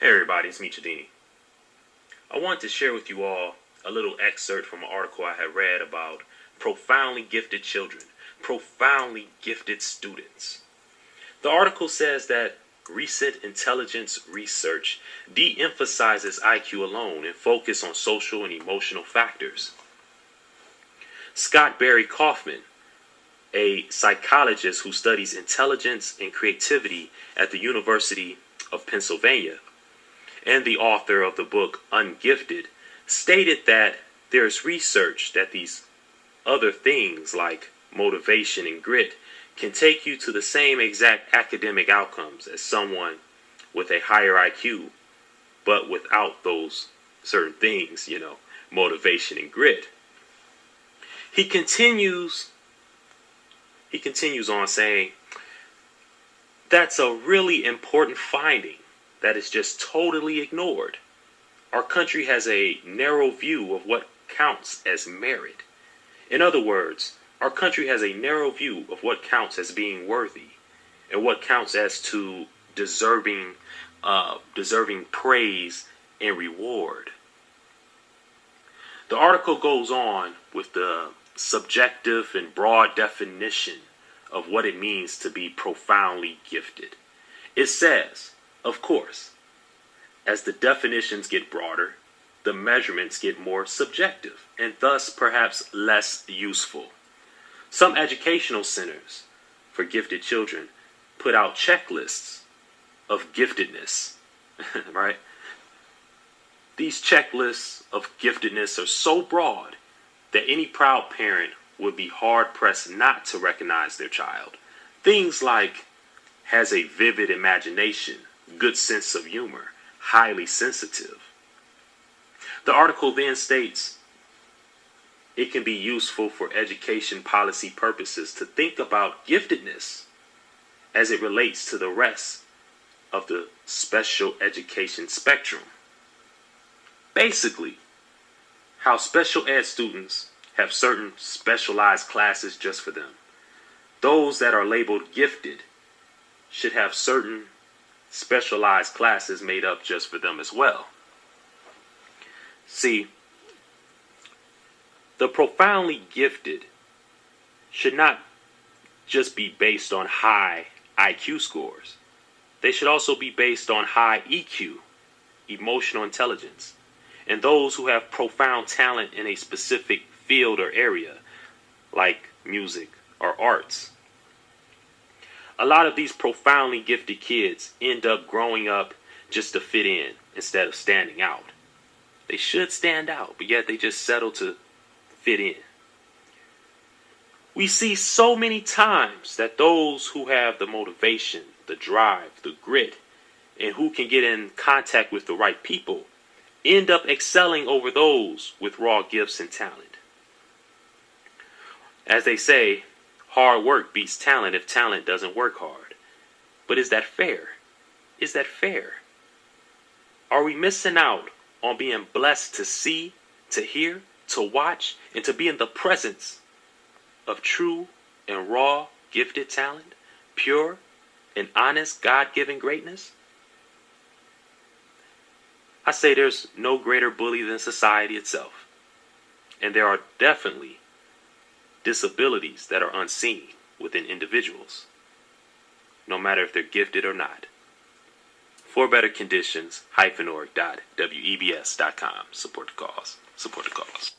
Hey everybody, it's me, Chadini. I want to share with you all a little excerpt from an article I had read about profoundly gifted children, profoundly gifted students. The article says that recent intelligence research de-emphasizes IQ alone and focus on social and emotional factors. Scott Barry Kaufman, a psychologist who studies intelligence and creativity at the University of Pennsylvania, and the author of the book Ungifted, stated that there's research that these other things like motivation and grit can take you to the same exact academic outcomes as someone with a higher IQ, but without those certain things, motivation and grit. He continues on saying, that's a really important finding that is just totally ignored. Our country has a narrow view of what counts as merit. In other words, our country has a narrow view of what counts as being worthy and what counts as to deserving praise and reward. The article goes on with the subjective and broad definition of what it means to be profoundly gifted. It says, of course, as the definitions get broader, the measurements get more subjective and thus perhaps less useful. Some educational centers for gifted children put out checklists of giftedness, right? These checklists of giftedness are so broad that any proud parent would be hard-pressed not to recognize their child. Things like has a vivid imagination, good sense of humor, highly sensitive. The article then states it can be useful for education policy purposes to think about giftedness as it relates to the rest of the special education spectrum. Basically, how special ed students have certain specialized classes just for them. Those that are labeled gifted should have certain specialized classes made up just for them as well. See, the profoundly gifted should not just be based on high IQ scores. They should also be based on high EQ, emotional intelligence, and those who have profound talent in a specific field or area, like music or arts. A lot of these profoundly gifted kids end up growing up just to fit in instead of standing out. They should stand out, but yet they just settle to fit in. We see so many times that those who have the motivation, the drive, the grit, and who can get in contact with the right people end up excelling over those with raw gifts and talent. As they say, hard work beats talent if talent doesn't work hard. But is that fair? Is that fair? Are we missing out on being blessed to see, to hear, to watch, and to be in the presence of true and raw gifted talent, pure and honest God-given greatness? I say there's no greater bully than society itself. And there are definitely disabilities that are unseen within individuals, no matter if they're gifted or not. For better conditions, -org.webs.com. Support the cause. Support the cause.